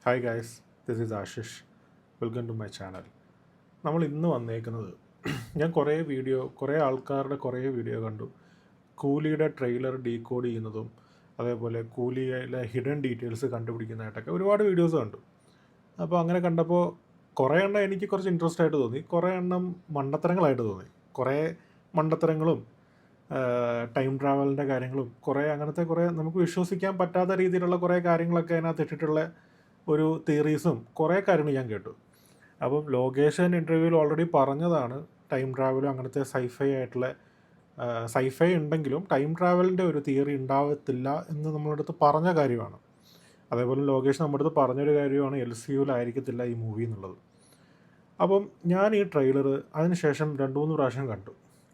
Hi guys, this is Ashish. Welcome to my channel. നമ്മൾ ഇന്ന് വന്നേക്കുന്നത് ഞാൻ കുറേ ആൾക്കാരുടെ കുറേ വീഡിയോ കണ്ടു. കൂലിയുടെ ട്രെയിലർ ഡീകോഡ് ചെയ്യുന്നതും അതേപോലെ കൂലിയിലെ ഹിഡൻ ഡീറ്റെയിൽസ് കണ്ടുപിടിക്കുന്നതായിട്ടൊക്കെ ഒരുപാട് വീഡിയോസ് കണ്ടു. അപ്പോൾ അങ്ങനെ കണ്ടപ്പോൾ കുറേ എണ്ണം എനിക്ക് കുറച്ച് ഇൻട്രസ്റ്റ് ആയിട്ട് തോന്നി, കുറേ എണ്ണം മണ്ടത്തരങ്ങളായിട്ട് തോന്നി. കുറേ മണ്ടത്തരങ്ങളും ടൈം ട്രാവലിൻ്റെ കാര്യങ്ങളും അങ്ങനത്തെ കുറേ നമുക്ക് വിശ്വസിക്കാൻ പറ്റാത്ത രീതിയിലുള്ള കുറേ കാര്യങ്ങളൊക്കെ അതിനകത്ത് ഇട്ടിട്ടുള്ള ഒരു തിയറീസും കുറേ കാര്യങ്ങൾ ഞാൻ കേട്ടു. അപ്പം ലോകേഷൻ ഇൻ്റർവ്യൂവിൽ ഓൾറെഡി പറഞ്ഞതാണ് ടൈം ട്രാവലും അങ്ങനത്തെ സൈഫൈ ഉണ്ടെങ്കിലും ടൈം ട്രാവലിൻ്റെ ഒരു തിയറി ഉണ്ടാവത്തില്ല എന്ന് നമ്മുടെ അടുത്ത് പറഞ്ഞ കാര്യമാണ്. അതേപോലെ ലോകേഷ് നമ്മുടെ അടുത്ത് പറഞ്ഞൊരു കാര്യമാണ് LCUവിലായിരിക്കത്തില്ല ഈ മൂവി എന്നുള്ളത്. അപ്പം ഞാൻ ഈ ട്രെയിലർ അതിനുശേഷം 2-3 പ്രാവശ്യം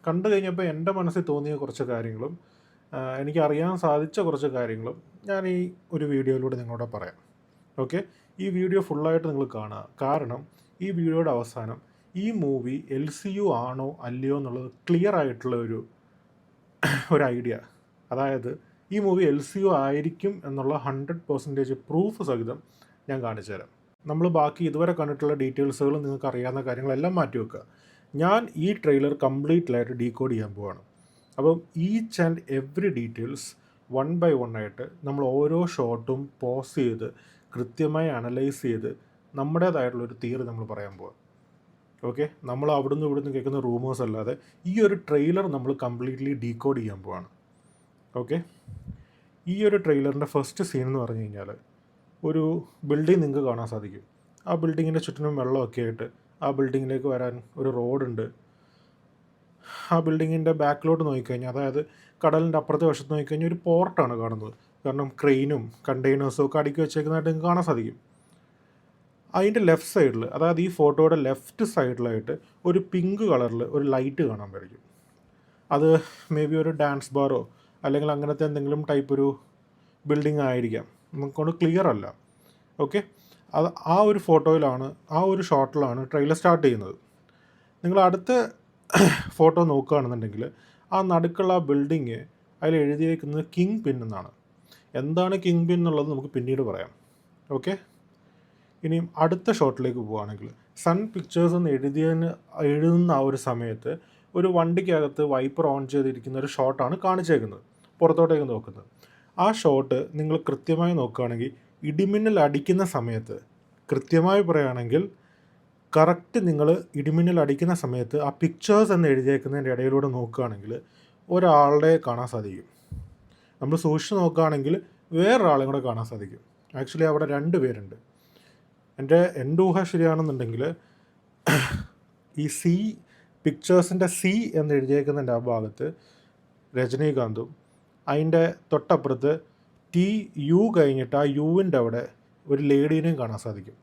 കണ്ടു കഴിഞ്ഞപ്പോൾ എൻ്റെ മനസ്സിൽ തോന്നിയ കുറച്ച് കാര്യങ്ങളും എനിക്കറിയാൻ സാധിച്ച കുറച്ച് കാര്യങ്ങളും ഞാൻ ഈ ഒരു വീഡിയോയിലൂടെ നിങ്ങളോട് പറയാം. ഓക്കെ, ഈ വീഡിയോ ഫുള്ളായിട്ട് നിങ്ങൾ കാണുക. കാരണം ഈ വീഡിയോയുടെ അവസാനം ഈ മൂവി LCU ആണോ അല്ലയോ എന്നുള്ളത് ക്ലിയർ ആയിട്ടുള്ള ഒരു ഐഡിയ, അതായത് ഈ മൂവി LCU ആയിരിക്കും എന്നുള്ള 100% പ്രൂഫ് സഹിതം ഞാൻ കാണിച്ചു തരാം. നമ്മൾ ബാക്കി ഇതുവരെ കണ്ടിട്ടുള്ള ഡീറ്റെയിൽസുകളും നിങ്ങൾക്ക് അറിയാവുന്ന കാര്യങ്ങളെല്ലാം മാറ്റി വെക്കുക. ഞാൻ ഈ ട്രെയിലർ കംപ്ലീറ്റ്ലായിട്ട് ഡീകോഡ് ചെയ്യാൻ പോവാണ്. അപ്പം each and every details 1 by 1 ആയിട്ട് നമ്മൾ ഓരോ ഷോട്ടും പോസ് ചെയ്ത് കൃത്യമായി അനലൈസ് ചെയ്ത് നമ്മുടേതായിട്ടുള്ളൊരു തിയറി നമ്മൾ പറയാൻ പോവാം. ഓക്കെ, നമ്മൾ അവിടുന്ന് ഇവിടുന്ന് കേൾക്കുന്ന റൂമേഴ്സ് അല്ലാതെ ഈ ഒരു ട്രെയിലർ നമ്മൾ കംപ്ലീറ്റ്ലി ഡീകോഡ് ചെയ്യാൻ പോവാണ്. ഓക്കെ, ഈ ഒരു ട്രെയിലറിൻ്റെ ഫസ്റ്റ് സീൻ എന്ന് പറഞ്ഞു കഴിഞ്ഞാൽ ഒരു ബിൽഡിംഗ് നിങ്ങൾക്ക് കാണാൻ സാധിക്കും. ആ ബിൽഡിങ്ങിൻ്റെ ചുറ്റിനും വെള്ളമൊക്കെ ആയിട്ട് ആ ബിൽഡിങ്ങിലേക്ക് വരാൻ ഒരു റോഡുണ്ട്. ആ ബിൽഡിങ്ങിൻ്റെ ബാക്കിലോട്ട് നോക്കിക്കഴിഞ്ഞാൽ, അതായത് കടലിൻ്റെ അപ്പുറത്തെ വശത്ത് നോക്കിക്കഴിഞ്ഞാൽ ഒരു പോർട്ടാണ് കാണുന്നത്. കാരണം ക്രെയിനും കണ്ടെയ്നേഴ്സും ഒക്കെ അടുക്കി വെച്ചേക്കുന്നതായിട്ട് നിങ്ങൾക്ക് കാണാൻ സാധിക്കും. അതിൻ്റെ ലെഫ്റ്റ് സൈഡിൽ, അതായത് ഈ ഫോട്ടോയുടെ ലെഫ്റ്റ് സൈഡിലായിട്ട് ഒരു പിങ്ക് കളറിൽ ഒരു ലൈറ്റ് കാണാൻ പറ്റും. അത് മേ ബി ഒരു ഡാൻസ് ബാറോ അല്ലെങ്കിൽ അങ്ങനത്തെ എന്തെങ്കിലും ടൈപ്പ് ഒരു ബിൽഡിംഗ് ആയിരിക്കാം, നമുക്കൊണ്ട് ക്ലിയർ അല്ല. ഓക്കെ, അത് ആ ഒരു ഫോട്ടോയിലാണ്, ആ ഒരു ഷോട്ടിലാണ് ട്രെയിലർ സ്റ്റാർട്ട് ചെയ്യുന്നത്. നിങ്ങൾ അടുത്ത ഫോട്ടോ നോക്കുകയാണെന്നുണ്ടെങ്കിൽ ആ നടുക്കുള്ള ആ ബിൽഡിങ് അതിൽ എഴുതിയിരിക്കുന്നത് കിങ് പിൻ എന്നാണ്. എന്താണ് കിങ് പിൻ എന്നുള്ളത് നമുക്ക് പിന്നീട് പറയാം. ഓക്കെ, ഇനിയും അടുത്ത ഷോട്ടിലേക്ക് പോവുകയാണെങ്കിൽ സൺ പിക്ചേഴ്സ് എന്ന് എഴുതുന്ന ആ ഒരു സമയത്ത് ഒരു വണ്ടിക്കകത്ത് വൈപ്പർ ഓൺ ചെയ്തിരിക്കുന്ന ഒരു ഷോട്ടാണ് കാണിച്ചേക്കുന്നത്, പുറത്തോട്ടേക്ക് നോക്കുന്നത്. ആ ഷോട്ട് നിങ്ങൾ കൃത്യമായി നോക്കുകയാണെങ്കിൽ ഇടിമിന്നൽ അടിക്കുന്ന സമയത്ത്, കൃത്യമായി പറയുകയാണെങ്കിൽ കറക്റ്റ് നിങ്ങൾ ഇടിമിന്നൽ അടിക്കുന്ന സമയത്ത് ആ പിക്ചേഴ്സ് എന്ന് എഴുതിയേക്കുന്നതിൻ്റെ ഇടയിലൂടെ നോക്കുകയാണെങ്കിൽ ഒരാളുടെ കാണാൻ സാധിക്കും. നമ്മൾ സൂക്ഷിച്ച് നോക്കുകയാണെങ്കിൽ വേറൊരാളെയും കൂടെ കാണാൻ സാധിക്കും. ആക്ച്വലി അവിടെ 2 പേരുണ്ട്. എൻ്റെ ഊഹ ശരിയാണെന്നുണ്ടെങ്കിൽ ഈ പിക്ചേഴ്സിൻ്റെ C എന്ന് എഴുതിയേക്കുന്നതിൻ്റെ ആ ഭാഗത്ത് രജനീകാന്തും അതിൻ്റെ തൊട്ടപ്പുറത്ത് TU കഴിഞ്ഞിട്ട് ആ യുവിൻ്റെ അവിടെ ഒരു ലേഡീനെയും കാണാൻ സാധിക്കും.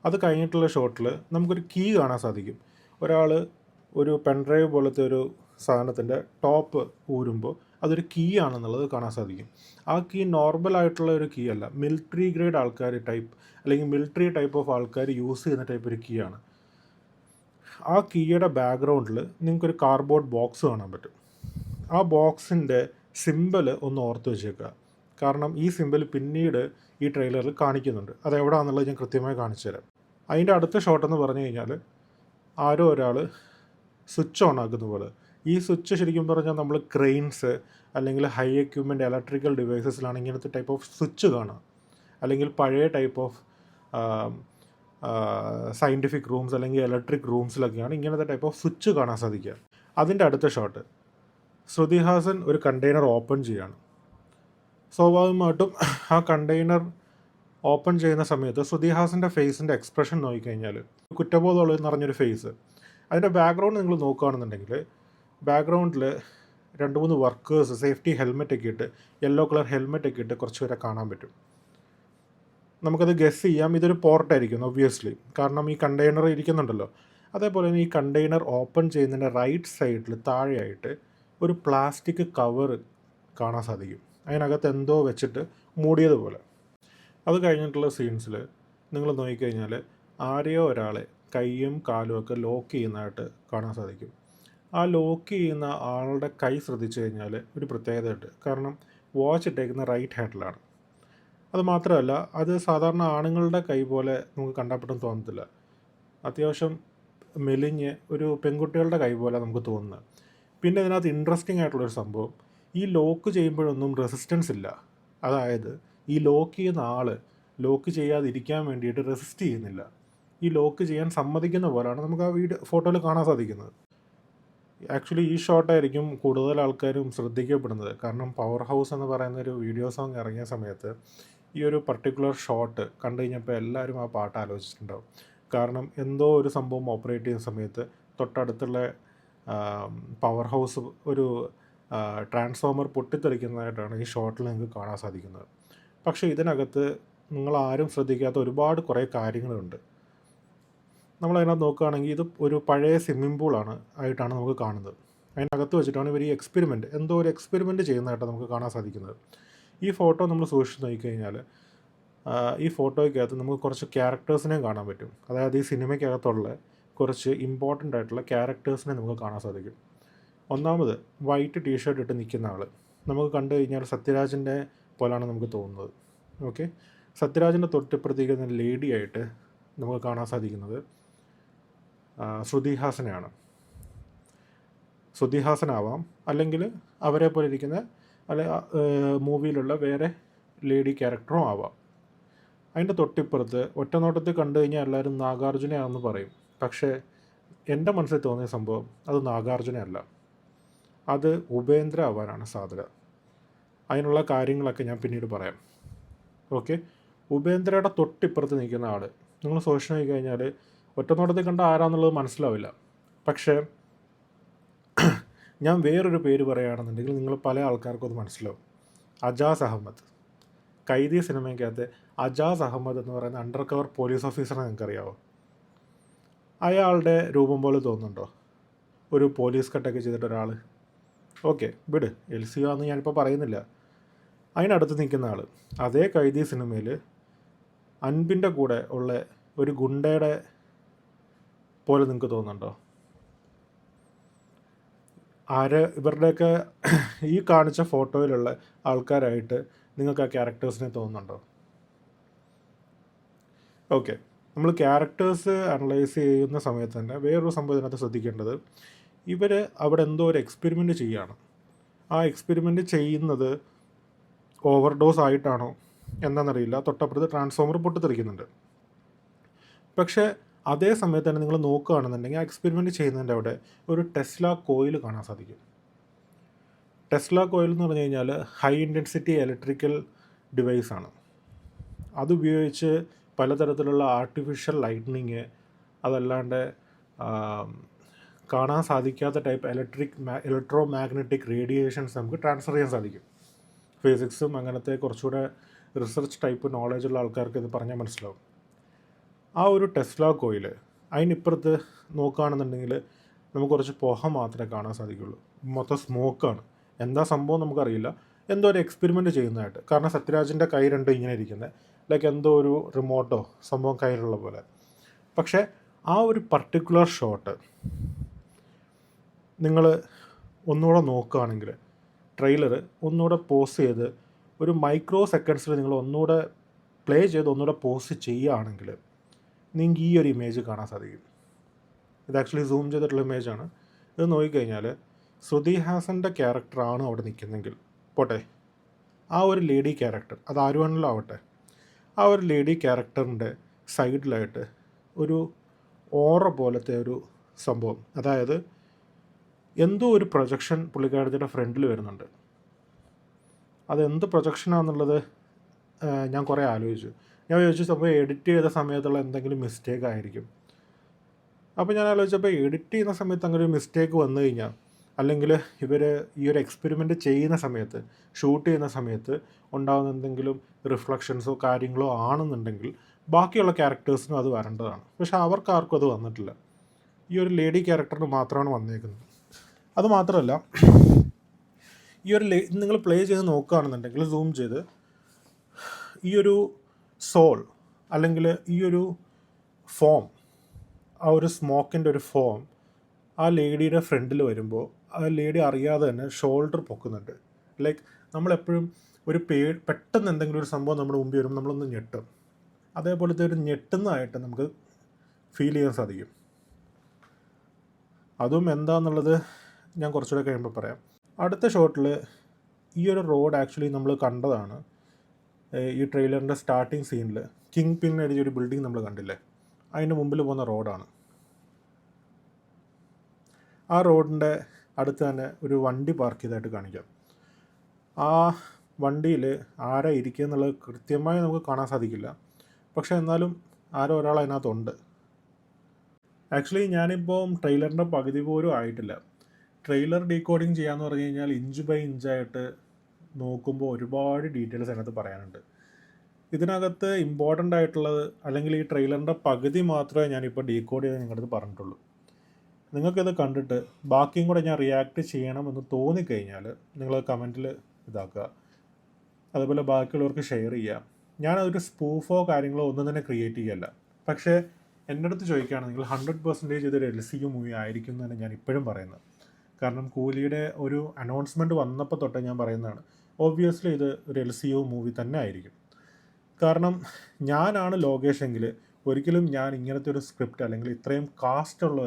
അത് കഴിഞ്ഞിട്ടുള്ള ഷോട്ടിൽ നമുക്കൊരു കീ കാണാൻ സാധിക്കും. ഒരാൾ ഒരു പെൻഡ്രൈവ് പോലത്തെ ഒരു സാധനത്തിൻ്റെ ടോപ്പ് ഊരുമ്പോൾ അതൊരു കീ ആണെന്നുള്ളത് കാണാൻ സാധിക്കും. ആ കീ നോർമലായിട്ടുള്ള ഒരു കീ അല്ല, മിലിറ്ററി ഗ്രേഡ് ആൾക്കാർ ടൈപ്പ് അല്ലെങ്കിൽ മിലിറ്ററി ടൈപ്പ് ഓഫ് ആൾക്കാർ യൂസ് ചെയ്യുന്ന ടൈപ്പ് ഒരു കീ ആണ്. ആ കീയുടെ ബാക്ക്ഗ്രൗണ്ടിൽ നിങ്ങൾക്കൊരു കാർഡ്ബോർഡ് ബോക്സ് കാണാൻ പറ്റും. ആ ബോക്സിൻ്റെ സിമ്പൽ ഒന്ന് ഓർത്ത് വെച്ചേക്കുക. കാരണം ഈ സിമ്പൽ പിന്നീട് ഈ ട്രെയിലറിൽ കാണിക്കുന്നുണ്ട്. അതെവിടെയാണെന്നുള്ളത് ഞാൻ കൃത്യമായി കാണിച്ചു തരാം. അതിൻ്റെ അടുത്ത ഷോട്ടെന്ന് പറഞ്ഞു കഴിഞ്ഞാൽ ആരോ ഒരാൾ സ്വിച്ച് ഓൺ ആക്കുന്ന പോലെ. ഈ സ്വിച്ച് ശരിക്കും പറഞ്ഞാൽ നമ്മൾ ക്രെയിൻസ് അല്ലെങ്കിൽ ഹൈ എക്യുപ്മെൻ്റ് ഇലക്ട്രിക്കൽ ഡിവൈസസിലാണ് ഇങ്ങനത്തെ ടൈപ്പ് ഓഫ് സ്വിച്ച് കാണുക. അല്ലെങ്കിൽ പഴയ ടൈപ്പ് ഓഫ് സയൻറ്റിഫിക് റൂംസ് അല്ലെങ്കിൽ ഇലക്ട്രിക് റൂംസിലൊക്കെയാണ് ഇങ്ങനത്തെ ടൈപ്പ് ഓഫ് സ്വിച്ച് കാണാൻ സാധിക്കുക. അതിൻ്റെ അടുത്ത ഷോട്ട് ശ്രുതി ഹാസൻ ഒരു കണ്ടെയ്നർ ഓപ്പൺ ചെയ്യുകയാണ്. സ്വാഭാവികമായിട്ടും ആ കണ്ടെയ്നർ ഓപ്പൺ ചെയ്യുന്ന സമയത്ത് ശ്രുതി ഹാസൻ്റെ ഫേസിൻ്റെ എക്സ്പ്രഷൻ നോക്കിക്കഴിഞ്ഞാൽ കുറ്റബോധമുള്ള നിറഞ്ഞൊരു ഫേസ്. അതിൻ്റെ ബാക്ക്ഗ്രൗണ്ട് നിങ്ങൾ നോക്കുകയാണെന്നുണ്ടെങ്കിൽ ബാക്ക്ഗ്രൗണ്ടിൽ 2-3 വർക്കേഴ്സ് സേഫ്റ്റി ഹെൽമെറ്റൊക്കെ ഇട്ട്, യെല്ലോ കളർ ഹെൽമെറ്റൊക്കെ ഇട്ട് കുറച്ച് പേരെ കാണാൻ പറ്റും. നമുക്കത് ഗസ് ചെയ്യാം, ഇതൊരു പോർട്ടായിരിക്കും ഒബ്വിയസ്ലി, കാരണം ഈ കണ്ടെയ്നർ ഇരിക്കുന്നുണ്ടല്ലോ. അതേപോലെ തന്നെ ഈ കണ്ടെയ്നർ ഓപ്പൺ ചെയ്യുന്നതിൻ്റെ റൈറ്റ് സൈഡിൽ താഴെയായിട്ട് ഒരു പ്ലാസ്റ്റിക് കവർ കാണാൻ സാധിക്കും. അതിനകത്ത് എന്തോ വെച്ചിട്ട് മൂടിയതുപോലെ. അത് കഴിഞ്ഞിട്ടുള്ള സീൻസിൽ നിങ്ങൾ നോക്കിക്കഴിഞ്ഞാൽ ആരെയോ ഒരാളെ കൈയും കാലും ഒക്കെ ലോക്ക് ചെയ്യുന്നതായിട്ട് കാണാൻ സാധിക്കും. ആ ലോക്ക് ചെയ്യുന്ന ആളുടെ കൈ ശ്രദ്ധിച്ചു കഴിഞ്ഞാൽ ഒരു പ്രത്യേകതയുണ്ട്. കാരണം വാച്ച് ഇട്ടേക്കുന്ന റൈറ്റ് ഹാൻഡിലാണ്. അത് മാത്രമല്ല, അത് സാധാരണ ആണുങ്ങളുടെ കൈ പോലെ നമുക്ക് കണ്ടാൽ പെട്ടെന്ന് തോന്നത്തില്ല. അത്യാവശ്യം മെലിഞ്ഞ് ഒരു പെൺകുട്ടികളുടെ കൈ പോലെ നമുക്ക് തോന്നുന്നത്. പിന്നെ ഇതിനകത്ത് ഇൻട്രസ്റ്റിംഗ് ആയിട്ടുള്ളൊരു സംഭവം, ഈ ലോക്ക് ചെയ്യുമ്പോഴൊന്നും റെസിസ്റ്റൻസ് ഇല്ല. അതായത് ഈ ലോക്ക് ചെയ്യുന്ന ആൾ ലോക്ക് ചെയ്യാതിരിക്കാൻ വേണ്ടിയിട്ട് റെസിസ്റ്റ് ചെയ്യുന്നില്ല. ഈ ലോക്ക് ചെയ്യാൻ സമ്മതിക്കുന്ന പോലെയാണ് നമുക്ക് ആ ഫോട്ടോയിൽ കാണാൻ സാധിക്കുന്നത്. ആക്ച്വലി ഈ ഷോട്ടായിരിക്കും കൂടുതൽ ആൾക്കാരും ശ്രദ്ധിക്കപ്പെടുന്നത്. കാരണം പവർ ഹൗസ് എന്ന് പറയുന്ന ഒരു വീഡിയോ സോങ് ഇറങ്ങിയ സമയത്ത് ഈ ഒരു പർട്ടിക്കുലർ ഷോട്ട് കണ്ടു കഴിഞ്ഞപ്പോൾ എല്ലാവരും ആ പാട്ട് ആലോചിച്ചിട്ടുണ്ടാവും. കാരണം എന്തോ ഒരു സംഭവം ഓപ്പറേറ്റ് ചെയ്യുന്ന സമയത്ത് തൊട്ടടുത്തുള്ള പവർ ഹൗസ് ഒരു ട്രാൻസ്ഫോമർ പൊട്ടിത്തെറിക്കുന്നതായിട്ടാണ് ഈ ഷോട്ടിൽ നിങ്ങൾക്ക് കാണാൻ സാധിക്കുന്നത്. പക്ഷേ ഇതിനകത്ത് നിങ്ങളാരും ശ്രദ്ധിക്കാത്ത ഒരുപാട് കുറേ കാര്യങ്ങളുണ്ട്. നമ്മളതിനകത്ത് നോക്കുകയാണെങ്കിൽ ഇത് ഒരു പഴയ സ്വിമ്മിംഗ് പൂളാണ് ആയിട്ടാണ് നമുക്ക് കാണുന്നത്. അതിനകത്ത് വെച്ചിട്ടാണ് ഇവർ ഈ എന്തോ ഒരു എക്സ്പെരിമെൻറ്റ് ചെയ്യുന്നതായിട്ടാണ് നമുക്ക് കാണാൻ സാധിക്കുന്നത്. ഈ ഫോട്ടോ നമ്മൾ സൂക്ഷിച്ച് നോക്കിക്കഴിഞ്ഞാൽ ഈ ഫോട്ടോയ്ക്കകത്ത് നമുക്ക് കുറച്ച് ക്യാരക്ടേഴ്സിനെയും കാണാൻ പറ്റും. അതായത് ഈ സിനിമയ്ക്കകത്തുള്ള കുറച്ച് ഇമ്പോർട്ടൻ്റ് ആയിട്ടുള്ള ക്യാരക്ടേഴ്സിനെ നമുക്ക് കാണാൻ സാധിക്കും. ഒന്നാമത് വൈറ്റ് ടീഷർട്ട് ഇട്ട് നിൽക്കുന്ന ആൾ നമുക്ക് കണ്ടു കഴിഞ്ഞാൽ സത്യരാജിൻ്റെ പോലാണ് നമുക്ക് തോന്നുന്നത്. ഓക്കെ, സത്യരാജിൻ്റെ തൊട്ടിപ്പുറത്തേക്ക് ലേഡി ആയിട്ട് നമുക്ക് കാണാൻ സാധിക്കുന്നത് ശ്രുതി ഹാസനെയാണ്. ശ്രുതി ഹാസനാവാം, അല്ലെങ്കിൽ അവരെ പോലെ ഇരിക്കുന്ന മൂവിയിലുള്ള വേറെ ലേഡി ക്യാരക്ടറും ആവാം. അതിൻ്റെ തൊട്ടിപ്പുറത്ത് ഒറ്റ നോട്ടത്തിൽ കണ്ടു കഴിഞ്ഞാൽ എല്ലാവരും നാഗാർജുനയാണെന്ന് പറയും. പക്ഷേ എൻ്റെ മനസ്സിൽ തോന്നിയ സംഭവം അത് നാഗാർജുനയല്ല, അത് ഉപേന്ദ്ര ആവാനാണ് സാധ്യത. അതിനുള്ള കാര്യങ്ങളൊക്കെ ഞാൻ പിന്നീട് പറയാം. ഓക്കെ, ഉപേന്ദ്രയുടെ തൊട്ടിപ്പുറത്ത് നിൽക്കുന്ന ആൾ നിങ്ങൾ സോഷ്യൽ നോക്കി കഴിഞ്ഞാൽ ഒറ്റ നോട്ടത്തിൽ കണ്ട ആരാന്നുള്ളത് മനസ്സിലാവില്ല. പക്ഷേ ഞാൻ വേറൊരു പേര് പറയുകയാണെന്നുണ്ടെങ്കിൽ നിങ്ങൾ പല ആൾക്കാർക്കും അത് മനസ്സിലാവും. അജാസ് അഹമ്മദ്. കൈദി സിനിമയ്ക്കകത്ത് അജാസ് അഹമ്മദ് എന്ന് പറയുന്ന അണ്ടർ കവർ പോലീസ് ഓഫീസറെ നിങ്ങൾക്കറിയാമോ? അയാളുടെ രൂപം പോലെ തോന്നുന്നുണ്ടോ? ഒരു പോലീസ് കട്ടൊക്കെ ചെയ്തിട്ട് ഒരാൾ. ഓക്കെ, വിട്, LCO എന്ന് ഞാനിപ്പോൾ പറയുന്നില്ല. അതിനടുത്ത് നിൽക്കുന്ന ആൾ അതേ കൈദി സിനിമയിൽ അൻപിൻ്റെ കൂടെ ഉള്ള ഒരു ഗുണ്ടയുടെ പോലെ നിങ്ങൾക്ക് തോന്നുന്നുണ്ടോ? ഇവരുടെയൊക്കെ ഈ കാണിച്ച ഫോട്ടോയിലുള്ള ആൾക്കാരായിട്ട് നിങ്ങൾക്ക് ആ ക്യാരക്ടേഴ്സിനെ തോന്നുന്നുണ്ടോ? ഓക്കെ, നമ്മൾ ക്യാരക്ടേഴ്സ് അനലൈസ് ചെയ്യുന്ന സമയത്ത് തന്നെ വേറൊരു സംഭവം ഇതിനകത്ത് ശ്രദ്ധിക്കേണ്ടത്, ഇവർ അവിടെ എന്തോ ഒരു എക്സ്പെരിമെൻ്റ് ചെയ്യുകയാണ്. ആ എക്സ്പെരിമെൻ്റ് ചെയ്യുന്നത് ഓവർഡോസ് ആയിട്ടാണോ എന്താണെന്നറിയില്ല. തൊട്ടപ്പുറത്ത് ട്രാൻസ്ഫോമർ പൊട്ടിത്തെറിക്കുന്നുണ്ട്. പക്ഷേ അതേ സമയത്ത് തന്നെ നിങ്ങൾ നോക്കുകയാണെന്നുണ്ടെങ്കിൽ ആ എക്സ്പെരിമെൻറ്റ് ചെയ്യുന്നതിൻ്റെ അവിടെ ഒരു ടെസ്ല കോയിൽ കാണാൻ സാധിക്കും. ടെസ്ല കോയിൽ എന്ന് പറഞ്ഞു കഴിഞ്ഞാൽ ഹൈ ഇൻറ്റൻസിറ്റി ഇലക്ട്രിക്കൽ ഡിവൈസാണ്. അതുപയോഗിച്ച് പലതരത്തിലുള്ള ആർട്ടിഫിഷ്യൽ ലൈറ്റ്നിങ്, അതല്ലാണ്ട് കാണാൻ സാധിക്കാത്ത ടൈപ്പ് ഇലക്ട്രോ മാഗ്നറ്റിക് റേഡിയേഷൻസ് നമുക്ക് ട്രാൻസ്ഫർ ചെയ്യാൻ സാധിക്കും. ഫിസിക്സും അങ്ങനത്തെ കുറച്ചുകൂടെ റിസർച്ച് ടൈപ്പ് നോളജുള്ള ആൾക്കാർക്ക് ഇത് പറഞ്ഞാൽ മനസ്സിലാവും. ആ ഒരു ടെസ്ല കോയിൽ അതിനിപ്പുറത്ത് നോക്കുകയാണെന്നുണ്ടെങ്കിൽ നമുക്ക് കുറച്ച് പുക മാത്രമേ കാണാൻ സാധിക്കുള്ളൂ. മൊത്തം സ്മോക്കാണ്. എന്താ സംഭവം നമുക്കറിയില്ല. എന്തോ ഒരു എക്സ്പെരിമെൻറ്റ് ചെയ്യുന്നതായിട്ട്. കാരണം സത്യരാജിൻ്റെ കൈ രണ്ടും ഇങ്ങനെ ഇരിക്കുന്നത് ലൈക്ക് എന്തോ ഒരു റിമോട്ടോ സംഭവം കയ്യിലുള്ള പോലെ. പക്ഷേ ആ ഒരു പർട്ടിക്കുലർ ഷോട്ട് നിങ്ങൾ ഒന്നുകൂടെ നോക്കുകയാണെങ്കിൽ, ട്രെയിലർ ഒന്നുകൂടെ പോസ് ചെയ്ത് ഒരു മൈക്രോ സെക്കൻഡ്സിൽ നിങ്ങൾ ഒന്നുകൂടെ പ്ലേ ചെയ്ത് ഒന്നുകൂടെ പോസ് ചെയ്യുകയാണെങ്കിൽ നിങ്ങൾക്ക് ഈ ഒരു ഇമേജ് കാണാൻ സാധിക്കും. ഇത് ആക്ച്വലി സൂം ചെയ്തിട്ടുള്ള ഇമേജാണ്. ഇത് നോക്കിക്കഴിഞ്ഞാൽ ശ്രുതി ഹാസൻ്റെ ക്യാരക്ടറാണ് അവിടെ നിൽക്കുന്നെങ്കിൽ പോട്ടെ, ആ ഒരു ലേഡി ക്യാരക്ടർ അത് ആരുവാണല്ലോ ആവട്ടെ, ആ ഒരു ലേഡി ക്യാരക്ടറിൻ്റെ സൈഡിലായിട്ട് ഒരു ഓറ പോലത്തെ ഒരു സംഭവം, അതായത് എന്തോ ഒരു പ്രൊജക്ഷൻ പുള്ളിക്കാരത്തിൻ്റെ ഫ്രണ്ടിൽ വരുന്നുണ്ട്. അതെന്ത് പ്രൊജക്ഷനാണെന്നുള്ളത് ഞാൻ കുറേ ആലോചിച്ചു. ഞാൻ വിചാരിച്ചു സംഭവം എഡിറ്റ് ചെയ്ത സമയത്തുള്ള എന്തെങ്കിലും മിസ്റ്റേക്ക് ആയിരിക്കും. അപ്പോൾ ഞാൻ ആലോചിച്ചപ്പോൾ എഡിറ്റ് ചെയ്യുന്ന സമയത്ത് അങ്ങനെ ഒരു മിസ്റ്റേക്ക് വന്നു കഴിഞ്ഞാൽ, അല്ലെങ്കിൽ ഇവർ ഈ ഒരു എക്സ്പെരിമെൻറ്റ് ചെയ്യുന്ന സമയത്ത്, ഷൂട്ട് ചെയ്യുന്ന സമയത്ത് ഉണ്ടാകുന്ന എന്തെങ്കിലും റിഫ്ലക്ഷൻസോ കാര്യങ്ങളോ ആണെന്നുണ്ടെങ്കിൽ ബാക്കിയുള്ള ക്യാരക്ടേഴ്സിനും അത് വരേണ്ടതാണ്. പക്ഷേ അവർക്കാർക്കും അത് വന്നിട്ടില്ല. ഈ ഒരു ലേഡി ക്യാരക്ടറിന് മാത്രമാണ് വന്നേക്കുന്നത്. അതുമാത്രമല്ല, ഈ ഒരു നിങ്ങൾ പ്ലേ ചെയ്ത് നോക്കുകയാണെന്നുണ്ടെങ്കിൽ സൂം ചെയ്ത് ഈ ഒരു സോൾ അല്ലെങ്കിൽ ഈ ഒരു ഫോം, ആ ഒരു സ്മോക്കിൻ്റെ ഒരു ഫോം ആ ലേഡിയുടെ ഫ്രണ്ടിൽ വരുമ്പോൾ ആ ലേഡി അറിയാതെ തന്നെ ഷോൾഡർ പൊക്കുന്നുണ്ട്. ലൈക്ക് നമ്മളെപ്പോഴും ഒരു പെട്ടെന്ന് എന്തെങ്കിലും ഒരു സംഭവം നമ്മുടെ മുമ്പിൽ വരുമ്പോൾ നമ്മളൊന്ന് ഞെട്ടും. അതേപോലത്തെ ഒരു ഞെട്ടുന്നതായിട്ട് നമുക്ക് ഫീൽ ചെയ്യാൻ സാധിക്കും. അതും എന്താണെന്നുള്ളത് ഞാൻ കുറച്ചുകൂടെ കഴിയുമ്പോൾ പറയാം. അടുത്ത ഷോട്ടിൽ ഈ ഒരു റോഡ് ആക്ച്വലി നമ്മൾ കണ്ടതാണ്. ഈ ട്രെയിലറിൻ്റെ സ്റ്റാർട്ടിങ് സീനിൽ കിങ് പിൻ എഴുതിയൊരു ബിൽഡിംഗ് നമ്മൾ കണ്ടില്ലേ, അതിൻ്റെ മുമ്പിൽ പോകുന്ന റോഡാണ്. ആ റോഡിൻ്റെ അടുത്ത് തന്നെ ഒരു വണ്ടി പാർക്ക് ചെയ്തതായിട്ട് കാണിക്കാം. ആ വണ്ടിയിൽ ആരാ ഇരിക്കുക എന്നുള്ളത് കൃത്യമായി നമുക്ക് കാണാൻ സാധിക്കില്ല, പക്ഷേ എന്നാലും ആരോ ഒരാൾ അതിനകത്തുണ്ട്. ആക്ച്വലി ഞാനിപ്പോൾ ട്രെയിലറിൻ്റെ പകുതി പോലും ആയിട്ടില്ല. ട്രെയിലർ ഡീകോഡിങ് ചെയ്യാന്ന് പറഞ്ഞു കഴിഞ്ഞാൽ ഇഞ്ച് ബൈ ഇഞ്ചായിട്ട് നോക്കുമ്പോൾ ഒരുപാട് ഡീറ്റെയിൽസ് അതിനകത്ത് പറയാനുണ്ട്. ഇതിനകത്ത് ഇമ്പോർട്ടൻ്റ് ആയിട്ടുള്ളത്, അല്ലെങ്കിൽ ഈ ട്രെയിലറിൻ്റെ പകുതി മാത്രമേ ഞാനിപ്പോൾ ഡീകോഡ് ചെയ്ത് നിങ്ങളുടെ അടുത്ത് പറഞ്ഞിട്ടുള്ളൂ. നിങ്ങൾക്കിത് കണ്ടിട്ട് ബാക്കിയും കൂടെ ഞാൻ റിയാക്ട് ചെയ്യണമെന്ന് തോന്നിക്കഴിഞ്ഞാൽ നിങ്ങൾ കമൻറ്റിൽ ഇതാക്കുക. അതുപോലെ ബാക്കിയുള്ളവർക്ക് ഷെയർ ചെയ്യുക. ഞാനതൊരു സ്പൂഫോ കാര്യങ്ങളോ ഒന്നും തന്നെ ക്രിയേറ്റ് ചെയ്യല്ല. പക്ഷേ എൻ്റെ അടുത്ത് ചോദിക്കുകയാണെങ്കിൽ 100% ഇതൊരു LCU മൂവി ആയിരിക്കും എന്നാണ് ഞാൻ ഇപ്പോഴും പറയുന്നത്. കാരണം കൂലിയുടെ ഒരു അനൗൺസ്മെൻറ്റ് വന്നപ്പോൾ തൊട്ടേ ഞാൻ പറയുന്നതാണ്, ഓബ്വിയസ്ലി ഇത് ഒരു LCU മൂവി തന്നെ ആയിരിക്കും. കാരണം ഞാനാണ് ലോകേഷ് എങ്കിൽ ഒരിക്കലും ഞാൻ ഇങ്ങനത്തെ ഒരു സ്ക്രിപ്റ്റ് അല്ലെങ്കിൽ ഇത്രയും കാസ്റ്റുള്ള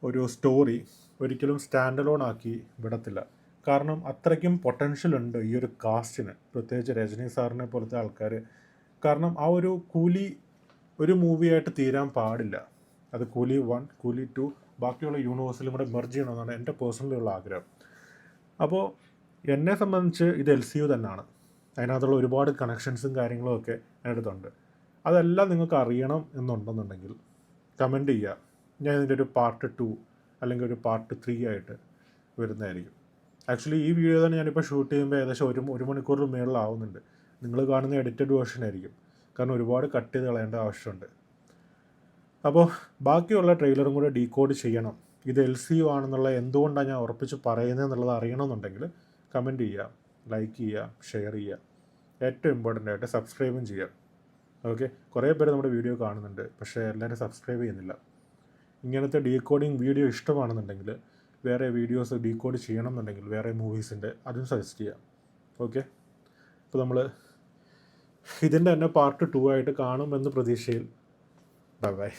ഒരു സ്റ്റോറി ഒരിക്കലും സ്റ്റാൻഡ് അലോൺ ആക്കി വിടത്തില്ല. കാരണം അത്രയ്ക്കും പൊട്ടൻഷ്യൽ ഉണ്ട് ഈ ഒരു കാസ്റ്റിന്, പ്രത്യേകിച്ച് രജനി സാറിനെ പോലത്തെ ആൾക്കാർ. കാരണം ആ ഒരു കൂലി ഒരു മൂവിയായിട്ട് തീരാൻ പാടില്ല. അത് കൂലി 1, കൂലി 2, ബാക്കിയുള്ള യൂണിവേഴ്സിലും കൂടെ മെർജ് ചെയ്യണമെന്നാണ് എൻ്റെ പേഴ്സണലിയുള്ള ആഗ്രഹം. അപ്പോൾ എന്നെ സംബന്ധിച്ച് ഇത് LCU തന്നെയാണ്. അതിനകത്തുള്ള ഒരുപാട് കണക്ഷൻസും കാര്യങ്ങളും ഒക്കെ എൻ്റെ അടുത്തുണ്ട്. അതെല്ലാം നിങ്ങൾക്ക് അറിയണം എന്നുണ്ടെന്നുണ്ടെങ്കിൽ കമൻറ്റ് ചെയ്യുക. ഞാൻ ഇതിൻ്റെ ഒരു പാർട്ട് 2 അല്ലെങ്കിൽ ഒരു പാർട്ട് 3 ആയിട്ട് വരുന്നതായിരിക്കും. ആക്ച്വലി ഈ വീഡിയോ തന്നെ ഞാനിപ്പോൾ ഷൂട്ട് ചെയ്യുമ്പോൾ ഏകദേശം ഒരു മണിക്കൂറിന് മേളിലാവുന്നുണ്ട്. നിങ്ങൾ കാണുന്ന എഡിറ്റഡ് വേർഷൻ ആയിരിക്കും, കാരണം ഒരുപാട് കട്ട് ചെയ്ത് കളയേണ്ട ആവശ്യമുണ്ട്. അപ്പോൾ ബാക്കിയുള്ള ട്രെയിലറും കൂടെ ഡീകോഡ് ചെയ്യണം, ഇത് LCU ആണെന്നുള്ള എന്തുകൊണ്ടാണ് ഞാൻ ഉറപ്പിച്ച് പറയുന്നത് എന്നുള്ളത് അറിയണമെന്നുണ്ടെങ്കിൽ കമൻറ്റ് ചെയ്യുക, ലൈക്ക് ചെയ്യുക, ഷെയർ ചെയ്യുക. ഏറ്റവും ഇമ്പോർട്ടൻ്റ് ആയിട്ട് സബ്സ്ക്രൈബും ചെയ്യുക. ഓക്കെ, കുറേ പേര് നമ്മുടെ വീഡിയോ കാണുന്നുണ്ട്, പക്ഷേ എല്ലാവരും സബ്സ്ക്രൈബ് ചെയ്യുന്നില്ല. ഇങ്ങനത്തെ ഡീകോഡിങ് വീഡിയോ ഇഷ്ടമാണെന്നുണ്ടെങ്കിൽ, വേറെ വീഡിയോസ് ഡീകോഡ് ചെയ്യണം എന്നുണ്ടെങ്കിൽ വേറെ മൂവീസിൻ്റെ അതും സജസ്റ്റ് ചെയ്യാം. ഓക്കെ, അപ്പോൾ നമ്മൾ ഇതിൻ്റെ തന്നെ പാർട്ട് 2 ആയിട്ട് കാണുമെന്ന് പ്രതീക്ഷയിൽ. Bye bye.